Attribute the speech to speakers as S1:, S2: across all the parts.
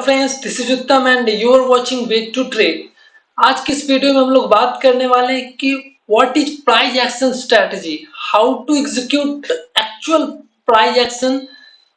S1: Friends, this is Uttam and you are watching wait to trade. आज की इस video में हम लोग बात करने वाले हैं कि what is price action strategy, how to execute actual price action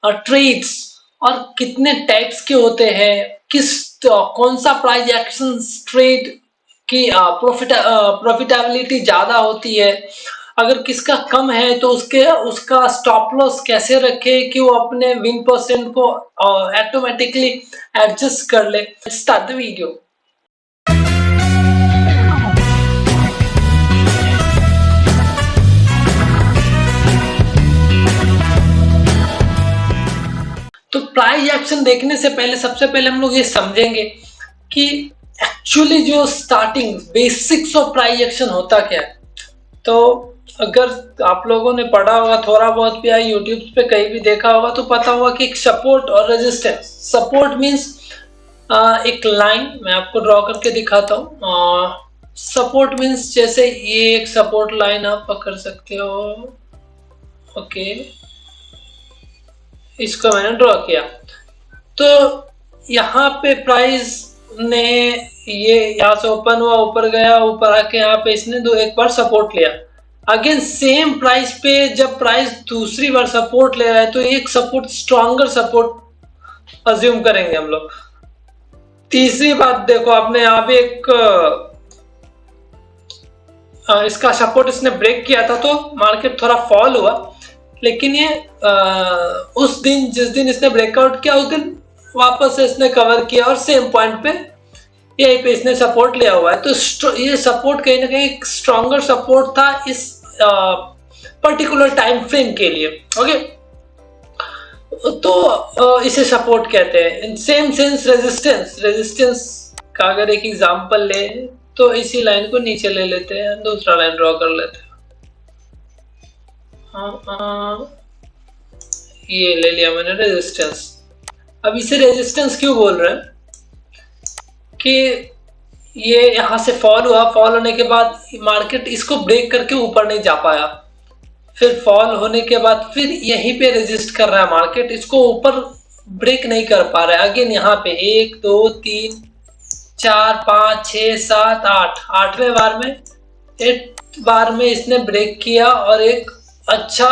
S1: trades और कितने टाइप्स के होते हैं, कौन सा प्राइस एक्शन ट्रेड की प्रॉफिटेबिलिटी ज्यादा होती है, अगर किसका कम है तो उसका स्टॉप लॉस कैसे रखे कि वो अपने विन परसेंट को ऑटोमेटिकली एडजस्ट कर ले। Start the video. तो प्राइस एक्शन देखने से पहले सबसे पहले हम लोग ये समझेंगे कि एक्चुअली जो starting basics of price action होता क्या है। तो अगर आप लोगों ने पढ़ा होगा थोड़ा बहुत भी, या यूट्यूब पे कहीं भी देखा होगा तो पता होगा कि एक सपोर्ट और रेजिस्टेंस। सपोर्ट मींस एक लाइन, मैं आपको ड्रॉ करके दिखाता हूँ। सपोर्ट मींस जैसे ये एक सपोर्ट लाइन आप पकड़ सकते हो। ओके, इसको मैंने ड्रॉ किया तो यहाँ पे प्राइस ने ये यहाँ से ओपन हुआ, ऊपर गया, ऊपर आके यहाँ पे इसने एक बार सपोर्ट लिया। अगेन सेम प्राइस पे जब प्राइस दूसरी बार सपोर्ट ले रहा है तो एक सपोर्ट स्ट्रॉन्गर सपोर्ट अज्यूम करेंगे हम लोग। तीसरी बात देखो, आपने यहाँ पे एक इसका सपोर्ट इसने ब्रेक किया था तो मार्केट थोड़ा फॉल हुआ, लेकिन ये उस दिन जिस दिन इसने ब्रेकआउट किया उस दिन वापस से इसने कवर किया और सेम पॉइंट पे यहीं पे इसने सपोर्ट लिया हुआ है। तो ये सपोर्ट कहीं ना कहीं एक स्ट्रॉन्गर सपोर्ट था इस पर्टिकुलर टाइम फ्रेम के लिए। ओके, तो इसे सपोर्ट कहते हैं। इन सेम सेंस रेजिस्टेंस का अगर एक एग्जांपल ले तो इसी लाइन को नीचे ले लेते हैं, दूसरा लाइन ड्रॉ कर लेते हैं। ये ले लिया मैंने रेजिस्टेंस। अब इसे रेजिस्टेंस क्यों बोल रहे हैं कि ये यहां से फॉल हुआ, फॉल होने के बाद मार्केट इसको ब्रेक करके ऊपर नहीं जा पाया, फिर फॉल होने के बाद फिर यहीं पे रेजिस्ट कर रहा है मार्केट, इसको ऊपर ब्रेक नहीं कर पा रहा है। अगेन यहाँ पे 1 2 3 4 5 6 7 8 8वें बार में 8 बार में इसने ब्रेक किया और एक अच्छा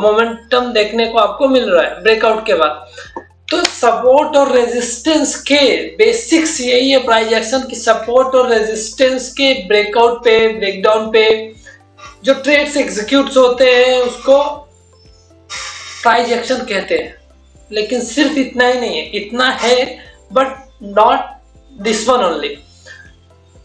S1: मोमेंटम देखने को आपको मिल रहा है ब्रेकआउट के बाद। तो सपोर्ट और रेजिस्टेंस के बेसिक्स यही है प्राइस एक्शन की। सपोर्ट और रेजिस्टेंस के ब्रेकआउट पे, ब्रेकडाउन पे जो ट्रेड्स एग्जीक्यूट होते हैं उसको प्राइस एक्शन कहते हैं। लेकिन सिर्फ इतना ही नहीं है, इतना है but not this one only.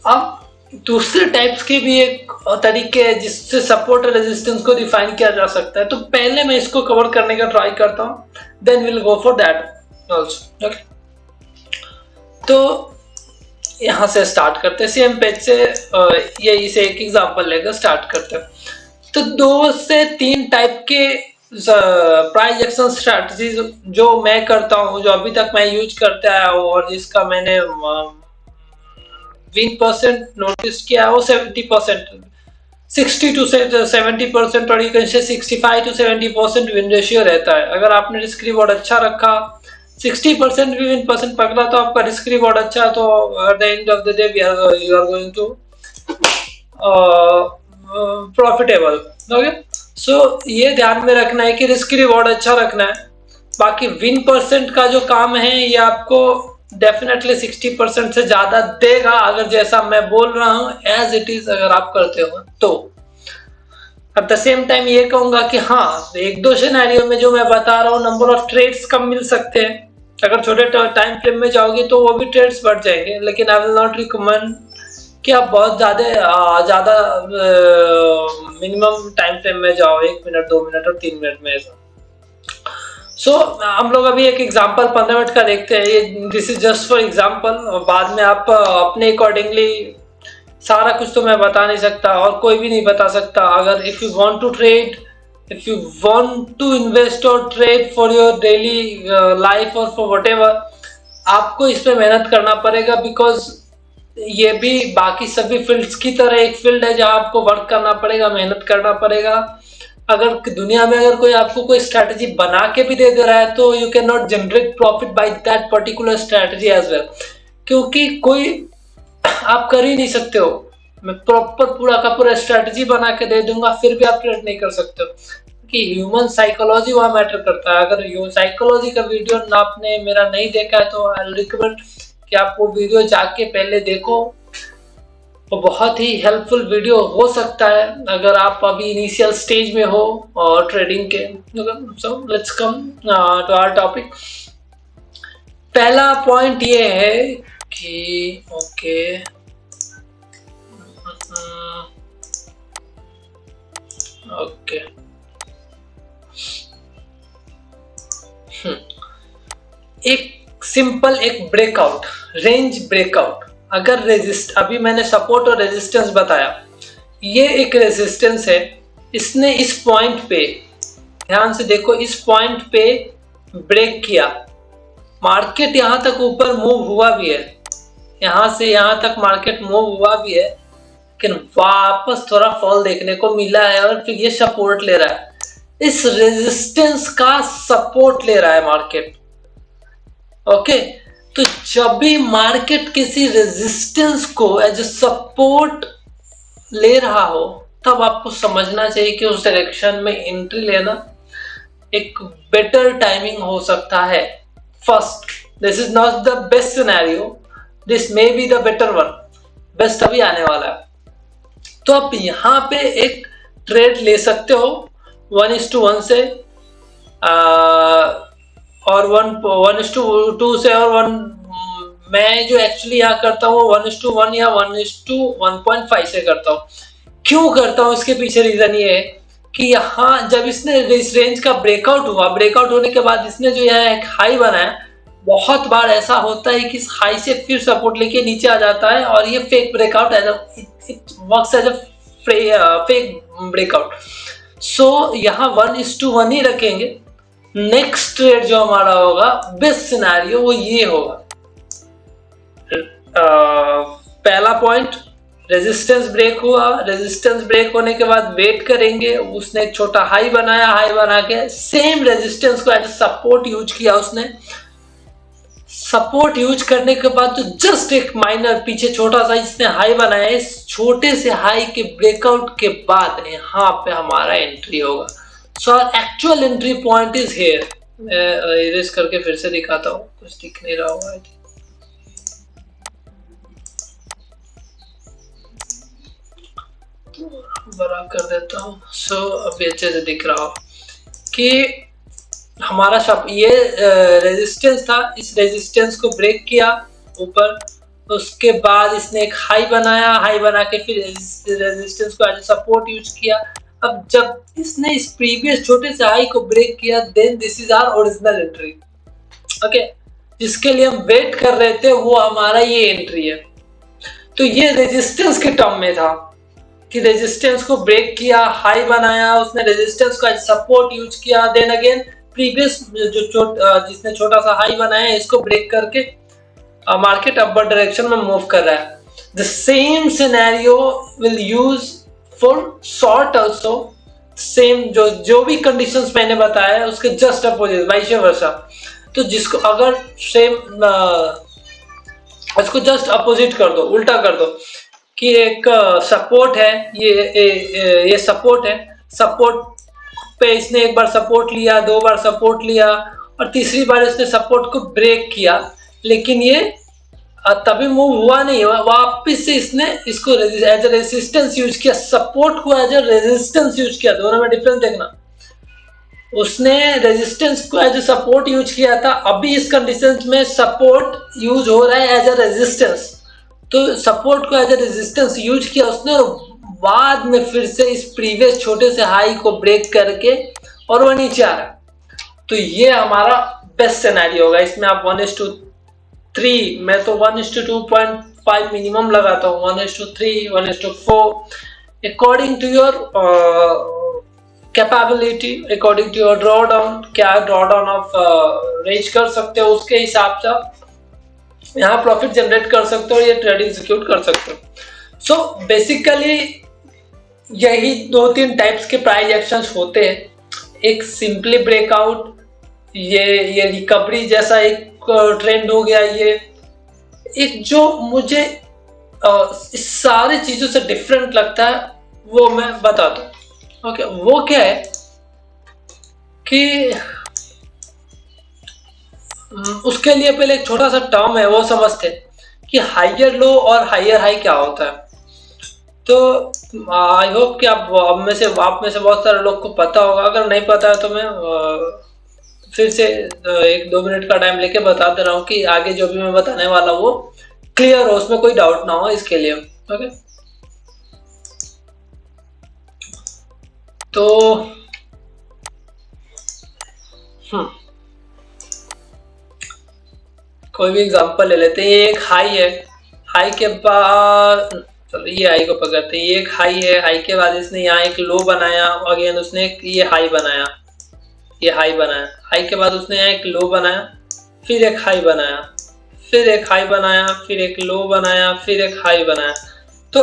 S1: अब दूसरे टाइप्स के भी एक तरीके हैं जिससे सपोर्ट और रेजिस्टेंस को डिफाइन किया जा सकता है। तो पहले मैं इसको कवर करने का ट्राई करता हूँ, then will go for that also. Okay, तो यहाँ से स्टार्ट करते हैं, सेम पेज से यही से एक एग्जांपल लेकर स्टार्ट करते हैं। तो 2 से 3 टाइप के प्राइस एक्शन स्ट्रैटेजीज जो मैं करता हूँ, जो अभी तक मैं यूज करते आया हूँ और जिसका मैंने विन परसेंट नोटिस किया वो 70%, 60 to 70% और 65 to 70% विन रेशियो रहता है। अगर आपने रिस्क रिवॉर्ड अच्छा रखा, 60% भी विन परसेंट पकड़ा तो आपका रिस्क रिवॉर्ड अच्छा, तो at the end of the day you are going to profitable. Okay, so ये ध्यान में रखना है कि रिस्क रिवॉर्ड अच्छा रखना है। बाकी विन परसेंट का जो काम है ये आपको डेफिनेटली 60% से ज्यादा देगा अगर जैसा मैं बोल रहा हूं एज इट इज अगर आप करते हो तो। एट द सेम टाइम ये कहूंगा कि हाँ, 1-2 सिनेरियो में जो मैं बता रहा हूँ नंबर ऑफ ट्रेड्स कम मिल सकते हैं। अगर छोटे टाइम फ्रेम में जाओगे तो वो भी ट्रेड्स बढ़ जाएंगे, लेकिन आई विल नॉट रिकमेंड कि आप बहुत ज्यादा मिनिमम टाइम फ्रेम में जाओ, 1 मिनट 2 मिनट और 3 मिनट में ऐसा। सो हम लोग अभी एक एग्जांपल 15 मिनट का देखते हैं। ये this is just for example, और बाद में आप अपने अकॉर्डिंगली, सारा कुछ तो मैं बता नहीं सकता और कोई भी नहीं बता सकता। अगर if you want to trade, if you want to invest और trade for your daily life और फॉर व्हाटएवर, आपको इस पे मेहनत करना पड़ेगा, बिकॉज ये भी बाकी सभी फील्ड्स की तरह एक फील्ड है जहां आपको वर्क करना पड़ेगा, मेहनत करना पड़ेगा। अगर दुनिया में अगर कोई आपको कोई स्ट्रैटेजी बना के भी दे दे रहा है तो you can not generate profit by that particular strategy as well, क्योंकि कोई आप कर ही नहीं सकते हो। मैं प्रॉपर पूरा का पूरा स्ट्रैटेजी बना के दे दूंगा फिर भी आप ट्रेड नहीं कर सकते हो, कि ह्यूमन साइकोलॉजी वहां मैटर करता है। अगर ये साइकोलॉजी का वीडियो आपने मेरा नहीं देखा है तो आई रिकमेंड कि आप वो वीडियो जाके पहले देखो, वो बहुत ही हेल्पफुल वीडियो हो सकता है अगर आप अभी इनिशियल स्टेज में हो और ट्रेडिंग के। So let's come to our topic. पहला पॉइंट ये है कि ओके ओके एक सिंपल एक ब्रेकआउट, रेंज ब्रेकआउट। अगर अभी मैंने सपोर्ट और रेजिस्टेंस बताया, ये एक रेजिस्टेंस है, इसने इस पॉइंट पे ध्यान से देखो, इस पॉइंट पे ब्रेक किया, मार्केट यहां तक ऊपर मूव हुआ भी है, यहां से यहां तक मार्केट मूव हुआ भी है, लेकिन वापस थोड़ा फॉल देखने को मिला है और फिर ये सपोर्ट ले रहा है, इस रेजिस्टेंस का सपोर्ट ले रहा है मार्केट। ओके, तो जब भी मार्केट किसी रेजिस्टेंस को एज ए सपोर्ट ले रहा हो तब आपको समझना चाहिए कि उस डायरेक्शन में एंट्री लेना एक बेटर टाइमिंग हो सकता है। First, this is not the best scenario, this may be the better one, best अभी आने वाला है। तो आप यहां पे एक ट्रेड ले सकते हो 1:1 से और 1:2 से, और मैं जो एक्चुअली यहाँ करता हूँ 1:1 या 1:1.5 से करता हूँ। क्यों करता हूँ, इसके पीछे रीजन ये है कि यहाँ जब इसने इस रेंज का ब्रेकआउट हुआ, ब्रेकआउट होने के बाद इसने जो यहाँ एक हाई बनाया, बहुत बार ऐसा होता है कि इस हाई से फिर सपोर्ट लेके नीचे आ जाता है और ये fake breakout it works as a fake breakout. So यहाँ 1:1 ही रखेंगे। नेक्स्ट ट्रेड जो हमारा होगा, बेस्ट सिनेरियो वो ये होगा। पहला पॉइंट, रेजिस्टेंस ब्रेक हुआ, रेजिस्टेंस ब्रेक होने के बाद वेट करेंगे, उसने एक छोटा हाई बनाया, हाई बना के सेम रेजिस्टेंस को एज सपोर्ट यूज किया, उसने सपोर्ट यूज करने के बाद तो जस्ट एक माइनर पीछे छोटा सा इसने हाई बनाया, इस छोटे से हाई के ब्रेकआउट के बाद यहाँ पे हमारा एंट्री होगा। So actual entry point is here. मैं इरेज करके फिर से दिखाता हूँ, कुछ दिख नहीं रहा होगा, बड़ा कर देता हूँ। सो अभी अच्छे से दिख रहा हो कि हमारा ये रेजिस्टेंस था, इस रेजिस्टेंस को ब्रेक किया ऊपर, उसके बाद इसने एक हाई बनाया, हाई बना के फिर रेजिस्टेंस को एज सपोर्ट यूज किया। अब जब इसने इस प्रीवियस छोटे से हाई को ब्रेक किया, then this is our original entry. Okay, जिसके लिए हम वेट कर रहे थे वो हमारा ये एंट्री है। तो ये रेजिस्टेंस के टर्म में था कि रेजिस्टेंस को ब्रेक किया, हाई बनाया, उसने रेजिस्टेंस को एज सपोर्ट यूज किया, देन अगेन प्रीवियस जिसने छोटा सा हाई बनाया है इसको ब्रेक करके मार्केट अपवर्ड डायरेक्शन में मूव कर रहा है। The same scenario will use for short also, same जो भी कंडीशंस मैंने बताया है उसके जस्ट अपोजिट, वाइस वर्सा। तो जिसको अगर सेम इसको जस्ट अपोजिट कर दो, उल्टा कर दो कि एक सपोर्ट है, ये सपोर्ट है, सपोर्ट पे इसने एक बार सपोर्ट लिया, दो बार सपोर्ट लिया और तीसरी बार इसने सपोर्ट को ब्रेक किया, लेकिन ये तभी मूव हुआ नहीं, वापस से इसने इसको एज ए रेजिस्टेंस यूज किया, सपोर्ट को एज ए रेजिस्टेंस यूज किया। दोनों में डिफरेंस देखना, उसने रेजिस्टेंस को एज ए सपोर्ट यूज किया था, अभी इस कंडीशन में सपोर्ट यूज हो रहा है एज ए रेजिस्टेंस। तो सपोर्ट को एज ए रेजिस्टेंस यूज किया उसने, बाद में फिर से इस प्रीवियस छोटे से हाई को ब्रेक करके और वो नीचे आ रहा। तो ये हमारा बेस्ट सिनेरियो होगा। इसमें आप 1:3, मैं तो 1:2.5 मिनिमम लगाता हूँ, 1:3, 1:4 according to your capability, according to your draw down, क्या ड्रॉ डाउन ऑफ रेंज कर सकते हो उसके हिसाब से आप यहाँ प्रॉफिट जनरेट कर सकते हो, ये ट्रेड एग्जीक्यूट कर सकते हो। सो बेसिकली यही दो तीन टाइप्स के प्राइस एक्शंस होते हैं। एक सिंपली ब्रेकआउट, ये रिकवरी जैसा एक ट्रेंड हो गया। ये एक जो मुझे इस सारी चीजों से डिफरेंट लगता है वो मैं बता दूं। ओके, वो क्या है कि उसके लिए पहले एक छोटा सा टर्म है वो समझते हैं कि हाइयर लो और हाइयर हाई क्या होता है। तो आई होप कि आप में से बहुत सारे लोग को पता होगा। अगर नहीं पता है तो मैं फिर से 1-2 मिनट का टाइम लेके बता दे रहा हूँ कि आगे जो भी मैं बताने वाला वो क्लियर हो, उसमें कोई डाउट ना हो इसके लिए। ओके, तो हम्म कोई भी एग्जांपल ले लेते हैं। ये एक हाई है, हाई के बाद चलो ये हाई को पकड़ते हैं। ये एक हाई है, हाई के बाद इसने यहाँ एक लो बनाया, अगेन उसने एक ये हाई बनाया, ये हाई बनाया, हाई के बाद उसने यहाँ एक लो बनाया, फिर एक हाई बनाया, फिर एक हाई बनाया, फिर एक लो बनाया, फिर एक हाई बनाया। तो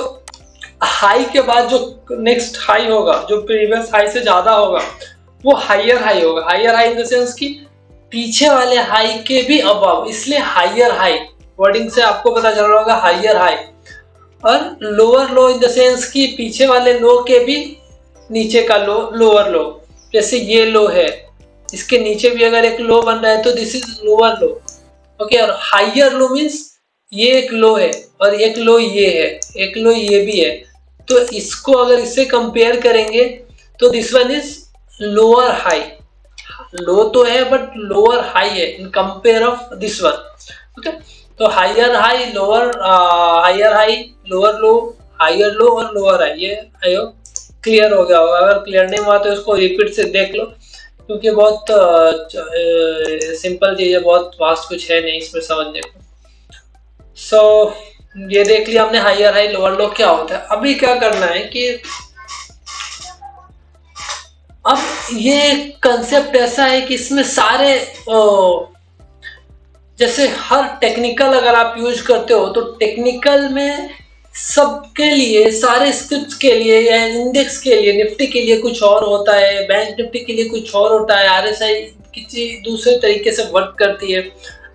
S1: हाई के बाद जो नेक्स्ट हाई होगा, जो प्रीवियस हाई से ज्यादा होगा, वो हाइयर हाई होगा। Higher high in the sense कि पीछे वाले हाई के भी अबव, इसलिए हाइयर हाई वर्डिंग से आपको पता चल रहा होगा हाइयर हाई। और lower low in the sense कि पीछे वाले लो के भी नीचे का लो, लोअर लो। जैसे ये लो है, इसके नीचे भी अगर एक लो बन रहा है तो this is lower low. Okay, और हाइयर लो मीन्स ये एक लो है और एक लो ये है, एक लो ये भी है। तो इसको अगर इससे कंपेयर करेंगे तो this one is lower high. Low तो है बट लोअर हाई है in compare of this one. Okay, तो higher high, lower higher high, lower low, higher low और लोअर हाई। ये आई होप क्लियर हो गया होगा। अगर क्लियर नहीं हुआ तो इसको रिपीट से देख लो, क्योंकि बहुत सिंपल चीज है, बहुत वास्ट कुछ है नहीं इसमें समझने को। सो ये देख लिया हमने हाइयर हाई लोअर लो क्या होता है। अभी क्या करना है कि अब ये कंसेप्ट ऐसा है कि इसमें सारे जैसे हर टेक्निकल अगर आप यूज करते हो तो टेक्निकल में सबके लिए, सारे स्क्रिप्ट के लिए या इंडेक्स के लिए, निफ्टी के लिए कुछ और होता है, बैंक निफ्टी के लिए कुछ और होता है, आरएसआई किसी दूसरे तरीके से वर्क करती है।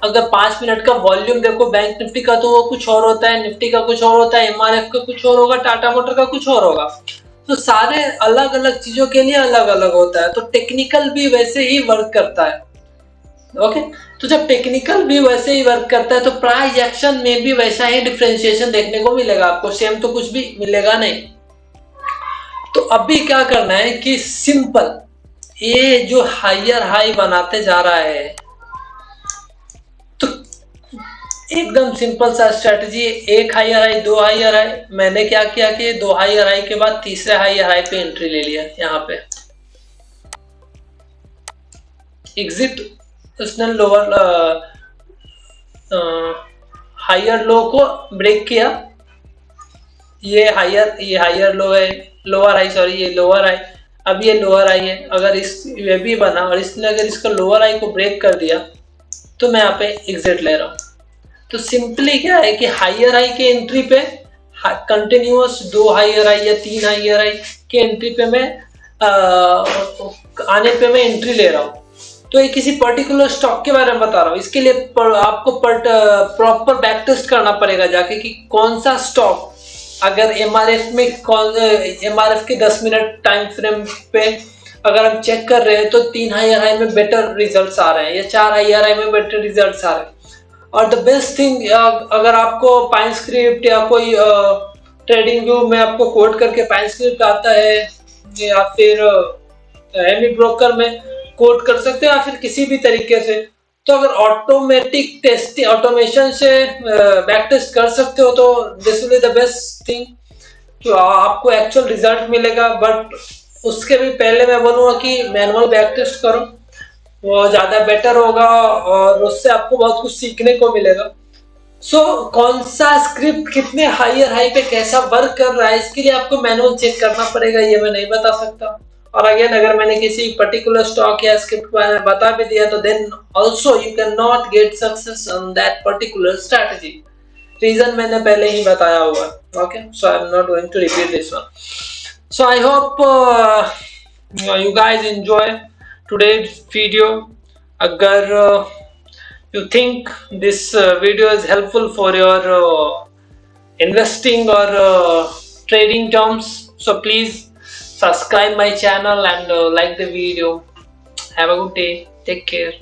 S1: अगर 5 मिनट का वॉल्यूम देखो बैंक निफ्टी का तो वो कुछ और होता है, निफ्टी का कुछ और होता है, एमआरएफ का कुछ और होगा, टाटा मोटर का कुछ और होगा। तो सारे अलग अलग चीजों के लिए अलग अलग होता है। तो टेक्निकल भी वैसे ही वर्क करता है। ओके, तो जब टेक्निकल भी वैसे ही वर्क करता है तो प्राइस एक्शन में भी वैसा ही डिफरेंशिएशन देखने को मिलेगा आपको, सेम तो कुछ भी मिलेगा नहीं। तो अभी क्या करना है कि सिंपल ये जो हाइयर हाई बनाते जा रहा है, तो एकदम सिंपल सा स्ट्रेटजी, एक हाइयर हाई, दो हाइयर हाई। मैंने क्या किया कि दो हाइयर हाई के बाद तीसरे हाइयर हाई पे एंट्री ले लिया। यहाँ पे एग्जिट उसने लोअर हाइयर लो को ब्रेक किया। ये हाइयर लो है, लोअर हाई, सॉरी ये लोअर हाई। अब ये लोअर हाई है, अगर इस ये भी बना और इसने अगर इसका लोअर हाई को ब्रेक कर दिया तो मैं यहाँ पे एग्जिट ले रहा हूँ। तो सिंपली क्या है कि हाइयर हाई के एंट्री पे कंटिन्यूअस दो हाइयर हाई या तीन हाइयर हाई के एंट्री पे मैं आने पे मैं एंट्री ले रहा हूँ। तो ये किसी पर्टिकुलर स्टॉक के बारे में बता रहा हूँ। इसके लिए आपको प्रॉपर बैक टेस्ट करना पड़ेगा जाके कि कौन सा स्टॉक अगर एमआरएफ में, कौन एमआरएफ के 10 मिनट टाइम फ्रेम पे अगर हम चेक कर रहे हैं तो 3 हाइयर हाई में बेटर रिजल्ट्स आ रहे हैं या 4 हाइयर हाई में बेटर रिजल्ट्स आ रहे हैं। और द बेस्ट थिंग, अगर आपको पाइन स्क्रिप्ट या कोई ट्रेडिंग व्यू में आपको कोड करके पाइन स्क्रिप्ट आता है या फिर एमी ब्रोकर में कोड कर सकते हो या फिर किसी भी तरीके से, तो अगर ऑटोमेटिक टेस्ट ऑटोमेशन से बैक टेस्ट कर सकते हो तो this will be the best thing, तो आपको एक्चुअल रिजल्ट मिलेगा। बट उसके भी पहले मैं बोलूँगा कि मैनुअल बैक टेस्ट करो, वो ज़्यादा बेटर होगा और उससे आपको बहुत कुछ सीखने को मिलेगा। सो कौन सा स्क्रिप्ट कितने हाइयर हाई पे कैसा वर्क कर रहा है इसके लिए आपको मैनुअल चेक करना पड़ेगा, ये मैं नहीं बता सकता। और अगेन अगर मैंने किसी पर्टिकुलर स्टॉक या स्क्रिप्ट के बारे में बता भी दिया तो then also you can not get success on that particular strategy. Reason मैंने पहले ही बताया हुआ। Okay, so I am not going to repeat this one. So I hope you guys enjoy today's video. अगर you think this video is helpful for your investing or trading terms, so please subscribe my channel and like the video. Have a good day. Take care.